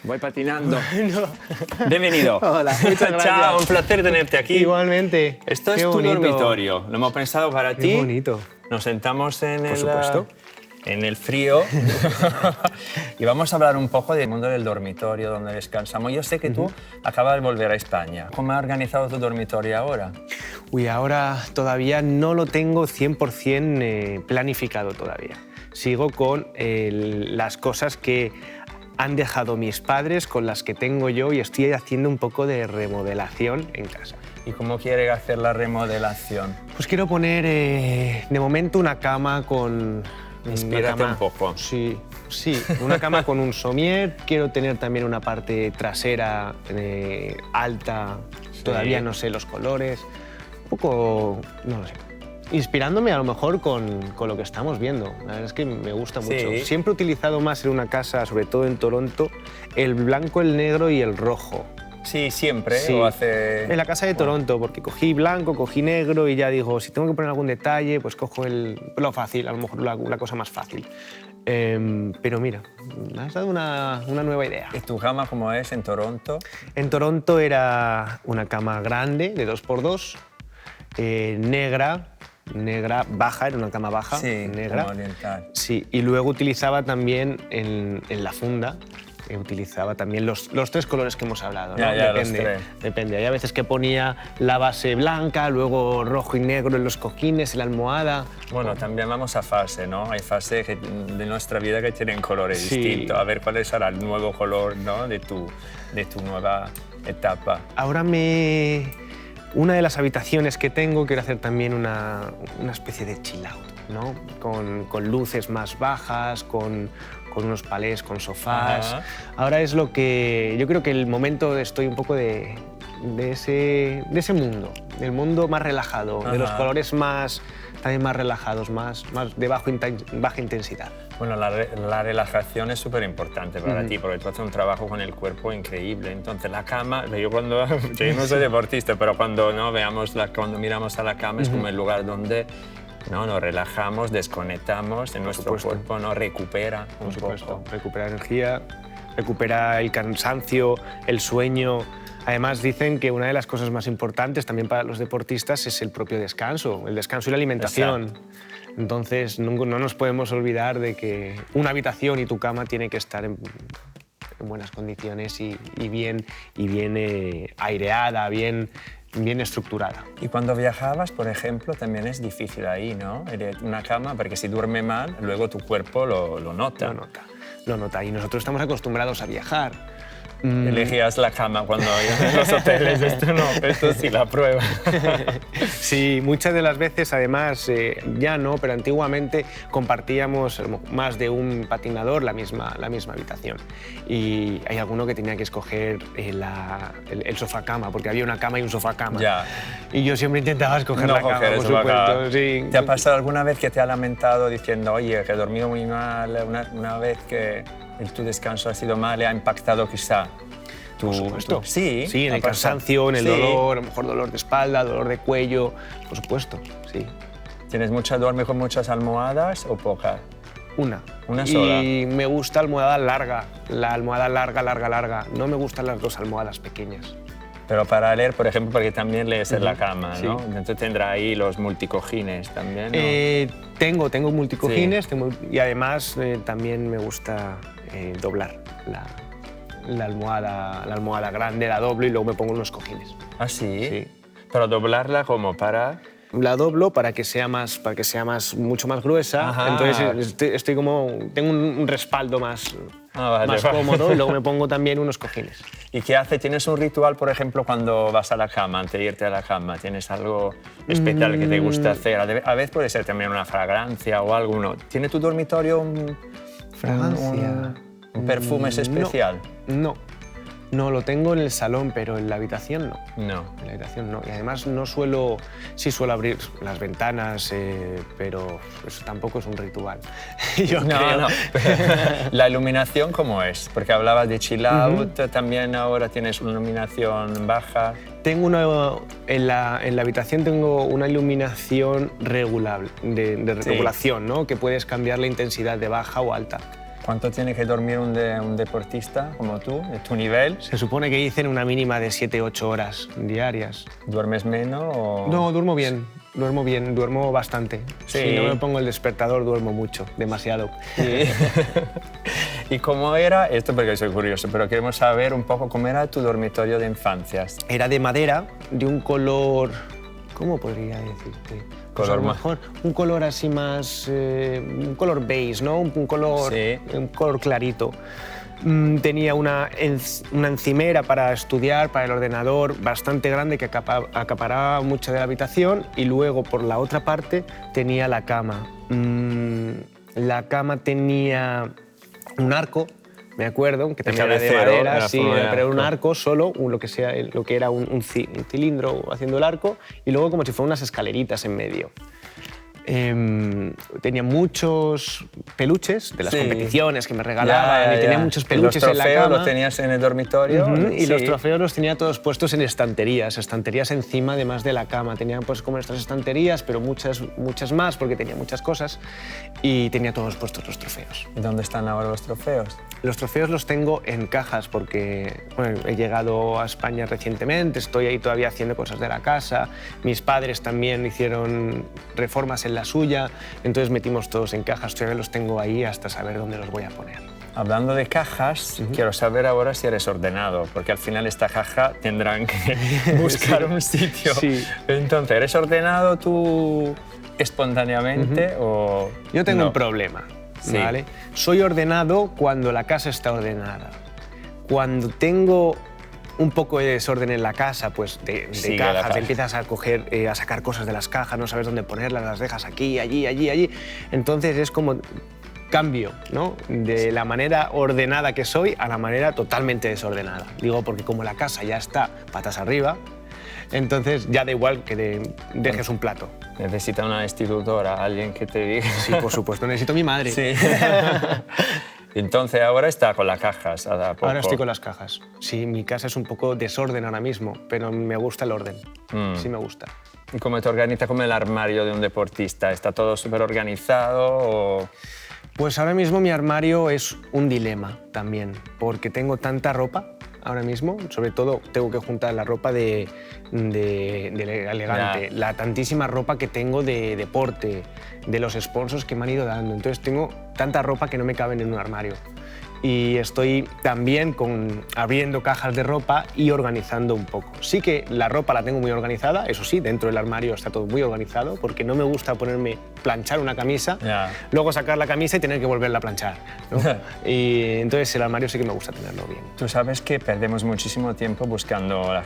Voy patinando. No. Bienvenido. Hola, muchas gracias. Chao, un placer tenerte aquí. Igualmente. Esto es Qué tu bonito. dormitorio. Lo hemos pensado para ti. Qué bonito. Nos sentamos Por supuesto. en el frío y vamos a hablar un poco del mundo del dormitorio, donde descansamos. Yo sé que tú acabas de volver a España. ¿Cómo has organizado tu dormitorio ahora? Uy, ahora todavía no lo tengo 100% planificado todavía. Sigo con las cosas que han dejado mis padres, con las que tengo yo, y estoy haciendo un poco de remodelación en casa. ¿Y cómo quieres hacer la remodelación? Pues quiero poner de momento una cama con... Inspírate un poco. Sí, una cama con un somier. Quiero tener también una parte trasera alta, todavía no sé los colores. Un poco, no lo sé. Inspirándome a lo mejor con lo que estamos viendo. La verdad es que me gusta mucho. Sí. Siempre he utilizado más en una casa, sobre todo en Toronto, el blanco, el negro y el rojo. Sí, siempre. Sí. ¿O hace... En la casa de Toronto, porque cogí blanco, cogí negro y ya digo, si tengo que poner algún detalle, pues cojo lo fácil, a lo mejor la cosa más fácil. Pero mira, me has dado una nueva idea. ¿Y tu cama cómo es en Toronto? En Toronto era una cama grande, de 2x2, negra, baja, era una cama baja, Sí, negra. como oriental. Sí, y luego utilizaba también en la funda, utilizaba también los tres colores que hemos hablado, ¿no? Ya, los tres. Depende. Hay veces que ponía la base blanca, luego rojo y negro en los cojines, en la almohada. Bueno, también vamos a fase, ¿no? Hay fases de nuestra vida que tienen colores Sí. distintos. A ver cuál será el nuevo color, ¿no? de tu nueva etapa. Ahora una de las habitaciones que tengo, quiero hacer también una especie de chill out, ¿no? Con luces más bajas, con unos palés, con sofás. Ajá. Ahora es lo que... Yo creo que el momento estoy un poco de ese mundo, del mundo más relajado, de los Ajá. colores también más relajados, más de baja intensidad. Bueno, la relajación es súper importante para ti, porque tú haces un trabajo con el cuerpo increíble. Entonces, la cama, yo no soy deportista, pero cuando miramos a la cama es como el lugar donde nos relajamos, desconectamos, nuestro cuerpo nos recupera un poco. Recupera energía, recupera el cansancio, el sueño. Además, dicen que una de las cosas más importantes también para los deportistas es el propio descanso, el descanso y la alimentación. Exacto. Entonces, no nos podemos olvidar de que una habitación y tu cama tiene que estar en buenas condiciones y bien aireada, bien estructurada. Y cuando viajabas, por ejemplo, también es difícil ahí, ¿no? Una cama, porque si duerme mal, luego tu cuerpo lo nota. Lo nota. Y nosotros estamos acostumbrados a viajar. Elegías la cama cuando ibas en los hoteles. Esto sí la prueba. Sí, muchas de las veces, además, ya no, pero antiguamente compartíamos más de un patinador la misma habitación. Y hay alguno que tenía que escoger el sofá-cama, porque había una cama y un sofá-cama. Ya. Y yo siempre intentaba escoger No la cama, coger el por sofá-cama. supuesto. Sí. ¿Te ha pasado alguna vez que te ha lamentado diciendo, oye, que he dormido muy mal, una vez que tu descanso ha sido mal, le ha impactado quizá? Por supuesto. Sí, Sí, en el cansancio, en el dolor, a lo mejor dolor de espalda, dolor de cuello, por supuesto, sí. ¿Duermes con muchas almohadas o pocas? Una. ¿Una sola? Y me gusta almohada larga, la almohada larga. No me gustan las dos almohadas pequeñas. Pero para leer, por ejemplo, porque también lees en la cama, Sí. ¿no? Entonces tendrá ahí los multicojines también, ¿no? Tengo multicojines y además también me gusta doblar la almohada grande, la doblo y luego me pongo unos cojines. ¿Ah, sí? Sí. Pero doblarla como para... La doblo para que sea mucho más gruesa. Ajá. Entonces tengo un respaldo más Vale. cómodo y luego me pongo también unos cojines. ¿Y qué hace? ¿Tienes un ritual, por ejemplo, cuando vas a la cama, antes de irte a la cama? ¿Tienes algo especial que te gusta hacer? A veces puede ser también una fragancia o algo, ¿no? ¿Tiene tu dormitorio Fragancia. un perfume especial? No, lo tengo en el salón, pero en la habitación no. No. En la habitación no. Y además sí suelo abrir las ventanas, pero eso tampoco es un ritual. Yo creo. No. ¿La iluminación cómo es? Porque hablabas de chill out, también ahora tienes una iluminación baja. Tengo en la habitación tengo una iluminación regulable, de regulación, ¿no? Que puedes cambiar la intensidad de baja o alta. ¿Cuánto tiene que dormir un deportista como tú, de tu nivel? Se supone que dicen una mínima de 7-8 horas diarias. ¿Duermes menos o...? No, duermo bien, duermo bastante. Sí. Si no me pongo el despertador, duermo mucho, demasiado. Sí. ¿Y cómo era? Esto porque soy curioso, pero queremos saber un poco cómo era tu dormitorio de infancias. Era de madera, de un color... ¿Cómo podría decirte? Pues a lo mejor un color así más... un color beige, ¿no? Un color clarito. Tenía una encimera para estudiar, para el ordenador, bastante grande que acaparaba mucho de la habitación, y luego por la otra parte tenía la cama. La cama tenía un arco, me acuerdo, que también era de madera, sí, pero era un arco solo, lo que era un cilindro haciendo el arco, y luego como si fueran unas escaleritas en medio. Tenía muchos peluches de las competiciones que me regalaban, y tenía muchos peluches en la cama. ¿Los trofeos los tenías en el dormitorio? Y los trofeos los tenía todos puestos en estanterías encima además de la cama. Tenía pues como estas estanterías, pero muchas más porque tenía muchas cosas, y tenía todos puestos los trofeos. ¿Y dónde están ahora los trofeos? Los trofeos los tengo en cajas porque he llegado a España recientemente, estoy ahí todavía haciendo cosas de la casa. Mis padres también hicieron reformas en la suya, entonces metimos todos en cajas. Todavía los tengo ahí hasta saber dónde los voy a poner. Hablando de cajas, quiero saber ahora si eres ordenado, porque al final esta caja tendrán que buscar un sitio. Sí. Entonces, ¿eres ordenado tú espontáneamente o...? Yo tengo un problema, ¿vale? Soy ordenado cuando la casa está ordenada. Cuando tengo un poco de desorden en la casa, pues de cajas, empiezas a a sacar cosas de las cajas, no sabes dónde ponerlas, las dejas aquí, allí. Entonces es como cambio, ¿no? De la manera ordenada que soy a la manera totalmente desordenada. Digo, porque como la casa ya está patas arriba, entonces ya da igual que dejes un plato. Necesita una institutora, alguien que te diga. Sí, por supuesto, necesito a mi madre. Sí. Entonces ahora está con las cajas. Ahora estoy con las cajas. Sí, mi casa es un poco desorden ahora mismo, pero me gusta el orden. Sí me gusta. ¿Y cómo te organizas como el armario de un deportista? ¿Está todo súper organizado o...? Pues ahora mismo mi armario es un dilema también, porque tengo tanta ropa ahora mismo, sobre todo tengo que juntar la ropa de elegante, la tantísima ropa que tengo de deporte, de los sponsors que me han ido dando. Entonces tengo tanta ropa que no me caben en un armario. Y estoy también abriendo cajas de ropa y organizando un poco. Sí que la ropa la tengo muy organizada, eso sí, dentro del armario está todo muy organizado, porque no me gusta planchar una camisa, luego sacar la camisa y tener que volverla a planchar, ¿no? Y entonces el armario sí que me gusta tenerlo bien. Tú sabes que perdemos muchísimo tiempo buscando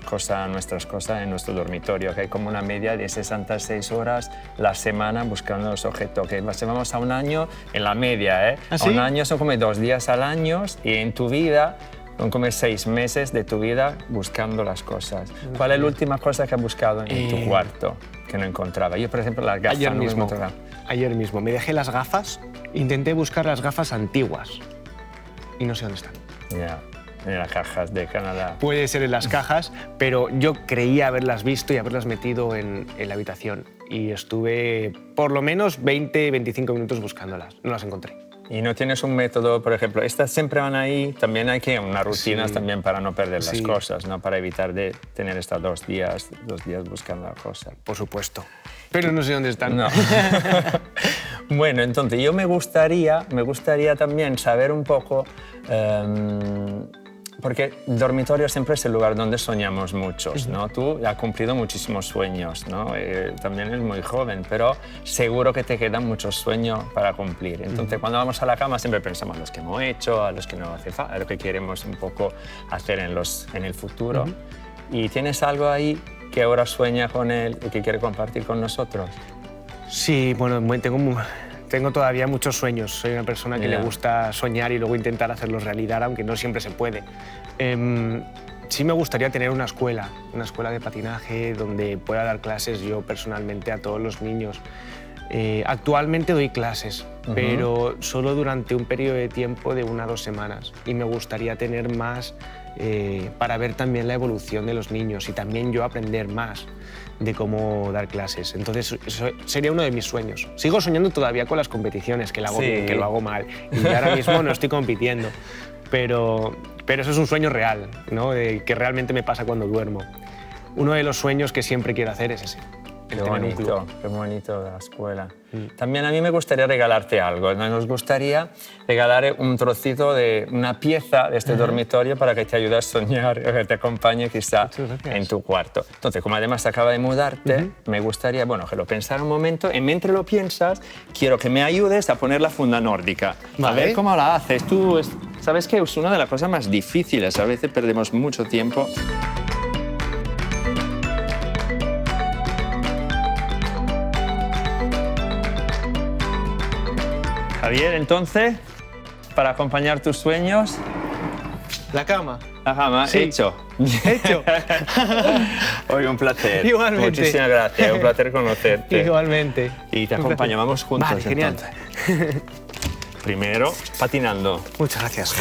nuestras cosas en nuestro dormitorio, que hay como una media de 66 horas la semana buscando los objetos, que vamos a un año en la media, ¿eh? ¿Ah, sí? A un año son como 2 días al año, y en tu vida son como 6 meses de tu vida buscando las cosas. ¿Cuál es la última cosa que has buscado en tu cuarto que no encontraba? Yo, por ejemplo, las gafas. Ayer mismo me dejé las gafas, intenté buscar las gafas antiguas y no sé dónde están. Ya, en las cajas de Canadá. Puede ser en las cajas, pero yo creía haberlas visto y haberlas metido en la habitación, y estuve por lo menos 20-25 minutos buscándolas. No las encontré. ¿Y no tienes un método, por ejemplo, estas siempre van ahí? También hay que unas rutinas también para no perder las cosas, ¿no? Para evitar de tener estos 2 días buscando la cosa. Por supuesto. Pero no sé dónde están. No. Bueno, entonces yo me gustaría también saber un poco, porque el dormitorio siempre es el lugar donde soñamos muchos, ¿no? Tú has cumplido muchísimos sueños, ¿no? También eres muy joven, pero seguro que te quedan muchos sueños para cumplir. Entonces, cuando vamos a la cama siempre pensamos en los que hemos hecho, a los que no hace falta, a lo que queremos un poco hacer en el futuro. ¿Y tienes algo ahí que ahora sueña con él y que quiere compartir con nosotros? Sí, bueno, tengo todavía muchos sueños. Soy una persona que le gusta soñar y luego intentar hacerlos realidad, aunque no siempre se puede. Sí me gustaría tener una escuela de patinaje donde pueda dar clases yo personalmente a todos los niños. Actualmente doy clases, pero solo durante un periodo de tiempo de 1 a 2 semanas. Y me gustaría tener más para ver también la evolución de los niños y también yo aprender más de cómo dar clases. Entonces, eso sería uno de mis sueños. Sigo soñando todavía con las competiciones, que lo hago bien, que lo hago mal. Y ahora mismo no estoy compitiendo. Pero eso es un sueño real, ¿no? Que realmente me pasa cuando duermo. Uno de los sueños que siempre quiero hacer es ese. Qué bonito la escuela. También a mí me gustaría regalarte algo. Nos gustaría regalar un trocito de una pieza de este dormitorio para que te ayude a soñar, que te acompañe quizá en tu cuarto. Entonces, como además acaba de mudarte, me gustaría, bueno, que lo pensara un momento. Y mientras lo piensas, quiero que me ayudes a poner la funda nórdica. Vale. A ver cómo la haces. Tú, ¿sabes qué? Es una de las cosas más difíciles. A veces perdemos mucho tiempo. Javier, entonces, para acompañar tus sueños... La cama. La cama, sí. Hecho. Hoy un placer. Igualmente. Muchísimas gracias, un placer conocerte. Igualmente. Y te acompañamos juntos. Vale, genial. Entonces. Primero, patinando. Muchas gracias.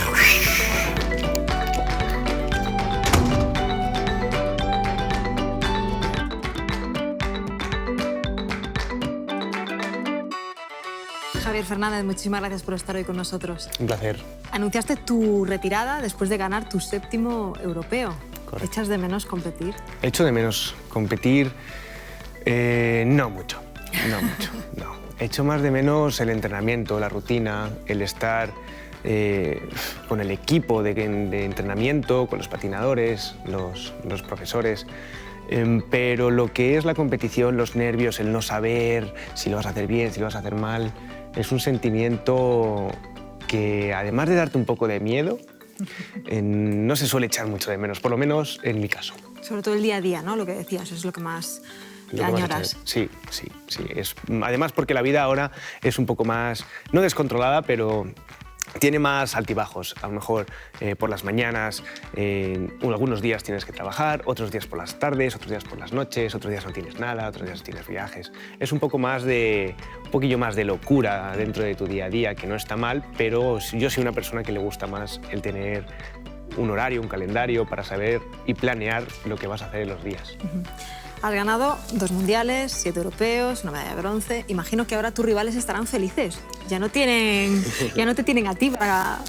Javier Fernández, muchísimas gracias por estar hoy con nosotros. Un placer. Anunciaste tu retirada después de ganar tu 7º europeo. Correcto. ¿Echas de menos competir? Echo de menos competir, no mucho, no. Echo más de menos el entrenamiento, la rutina, el estar con el equipo de entrenamiento, con los patinadores, los profesores. Pero lo que es la competición, los nervios, el no saber si lo vas a hacer bien, si lo vas a hacer mal, es un sentimiento que, además de darte un poco de miedo, no se suele echar mucho de menos, por lo menos en mi caso. Sobre todo el día a día, ¿no? Lo que decías, es lo que más te añoras. Sí. Además, porque la vida ahora es un poco más, no descontrolada, pero tiene más altibajos. A lo mejor por las mañanas, algunos días tienes que trabajar, otros días por las tardes, otros días por las noches, otros días no tienes nada, otros días tienes viajes. Es un poquillo más de locura dentro de tu día a día, que no está mal, pero yo soy una persona que le gusta más el tener un horario, un calendario para saber y planear lo que vas a hacer en los días. Has ganado 2 mundiales, 7 europeos, una medalla de bronce. Imagino que ahora tus rivales estarán felices. Ya no te tienen a ti,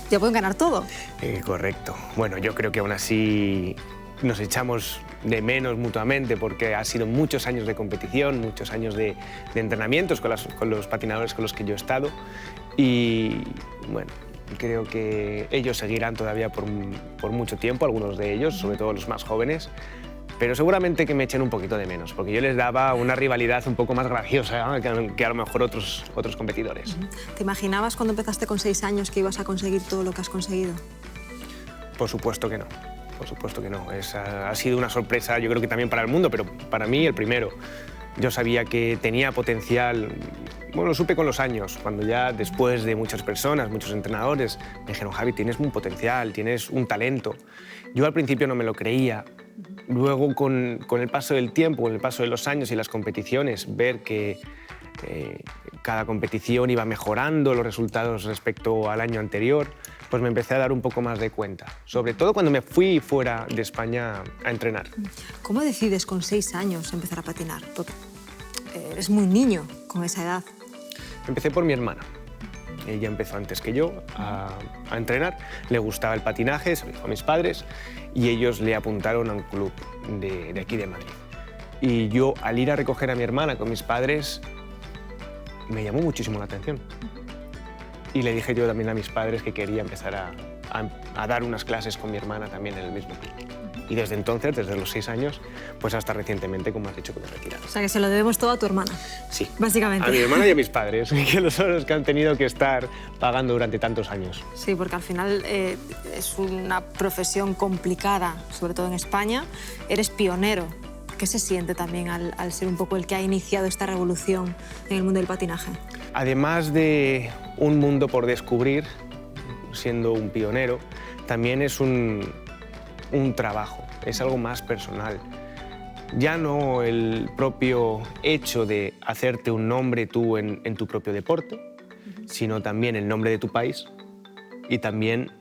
ya pueden ganar todo. Correcto. Bueno, yo creo que aún así nos echamos de menos mutuamente porque ha sido muchos años de competición, muchos años de entrenamientos con los patinadores con los que yo he estado. Y bueno, creo que ellos seguirán todavía por mucho tiempo, algunos de ellos, sobre todo los más jóvenes. Pero seguramente que me echen un poquito de menos, porque yo les daba una rivalidad un poco más graciosa, ¿no? que a lo mejor otros competidores. ¿Te imaginabas cuando empezaste con 6 años que ibas a conseguir todo lo que has conseguido? Por supuesto que no. Por supuesto que no. Ha sido una sorpresa, yo creo que también para el mundo, pero para mí el primero. Yo sabía que tenía potencial, bueno, lo supe con los años, cuando ya después de muchas personas, muchos entrenadores, me dijeron, Javi, tienes un potencial, tienes un talento. Yo al principio no me lo creía. Luego, con el paso del tiempo, con el paso de los años y las competiciones, ver que cada competición iba mejorando los resultados respecto al año anterior, pues me empecé a dar un poco más de cuenta. Sobre todo cuando me fui fuera de España a entrenar. ¿Cómo decides con 6 años empezar a patinar? Porque eres muy niño con esa edad. Empecé por mi hermana. Ella empezó antes que yo a entrenar, le gustaba el patinaje, se lo dijo a mis padres y ellos le apuntaron a un club de aquí de Madrid. Y yo, al ir a recoger a mi hermana con mis padres, me llamó muchísimo la atención. Y le dije yo también a mis padres que quería empezar a dar unas clases con mi hermana también en el mismo club. Y desde entonces, desde los 6 años, pues hasta recientemente, como has dicho, que me he retirado. O sea, que se lo debemos todo a tu hermana. Sí. Básicamente. A mi hermana y a mis padres, que son los que han tenido que estar pagando durante tantos años. Sí, porque al final es una profesión complicada, sobre todo en España. Eres pionero. ¿Qué se siente también al ser un poco el que ha iniciado esta revolución en el mundo del patinaje? Además de un mundo por descubrir, siendo un pionero, también es un trabajo, es algo más personal. ya no el propio hecho de hacerte un nombre tú en tu propio deporte, sino también el nombre de tu país y también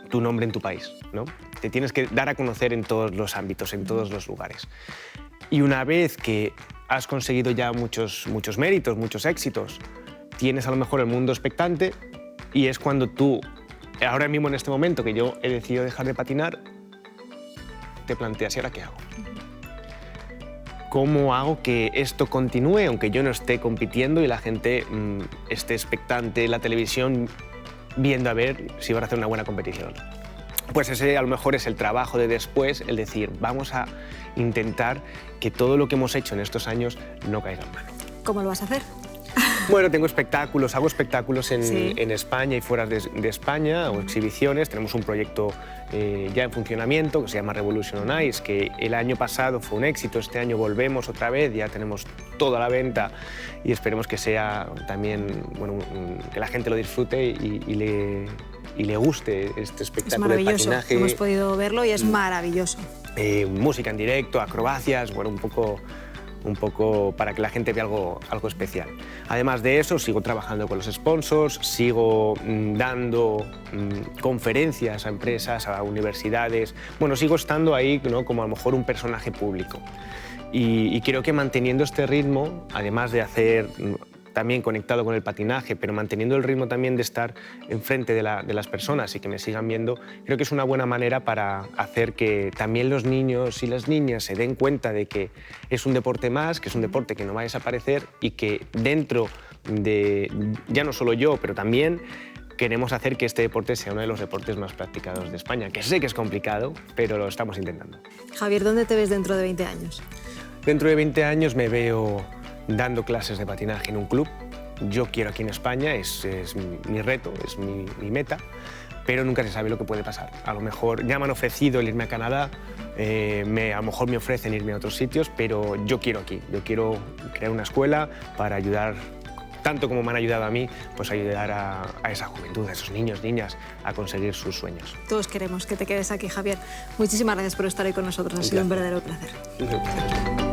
tu nombre en tu país, ¿no? Te tienes que dar a conocer en todos los ámbitos, en todos los lugares. Y una vez que has conseguido ya muchos méritos, muchos éxitos, tienes a lo mejor el mundo expectante y es cuando tú, ahora mismo en este momento que yo he decidido dejar de patinar, te planteas, ¿y ahora qué hago? ¿Cómo hago que esto continúe aunque yo no esté compitiendo y la gente esté expectante en la televisión viendo a ver si van a hacer una buena competición? Pues ese a lo mejor es el trabajo de después, el decir, vamos a intentar que todo lo que hemos hecho en estos años no caiga en vano. ¿Cómo lo vas a hacer? Bueno, tengo espectáculos, hago espectáculos Sí. en España y fuera de España, o exhibiciones. Tenemos un proyecto ya en funcionamiento que se llama Revolution on Ice, que el año pasado fue un éxito, este año volvemos otra vez, ya tenemos toda la venta y esperemos que sea también, bueno, que la gente lo disfrute y le guste este Es espectáculo de maravilloso. patinaje. Hemos podido verlo y es maravilloso. Música en directo, acrobacias, bueno, un poco para que la gente vea algo especial. Además de eso, sigo trabajando con los sponsors, sigo dando conferencias a empresas, a universidades. Bueno, sigo estando ahí, ¿no?, como a lo mejor un personaje público. Y creo que manteniendo este ritmo, además de hacer también conectado con el patinaje, pero manteniendo el ritmo también de estar enfrente de las personas y que me sigan viendo, creo que es una buena manera para hacer que también los niños y las niñas se den cuenta de que es un deporte más, que es un deporte que no va a desaparecer y que dentro de, ya no solo yo, pero también queremos hacer que este deporte sea uno de los deportes más practicados de España, que sé que es complicado, pero lo estamos intentando. Javier, ¿dónde te ves dentro de 20 años? Dentro de 20 años me veo dando clases de patinaje en un club. Yo quiero aquí en España, es mi reto, es mi meta, pero nunca se sabe lo que puede pasar. A lo mejor ya me han ofrecido el irme a Canadá, a lo mejor me ofrecen irme a otros sitios, pero yo quiero aquí, yo quiero crear una escuela para ayudar, tanto como me han ayudado a mí, pues ayudar a esa juventud, a esos niños, niñas, a conseguir sus sueños. Todos queremos que te quedes aquí, Javier. Muchísimas gracias por estar hoy con nosotros. Ha sido un verdadero placer. Un placer.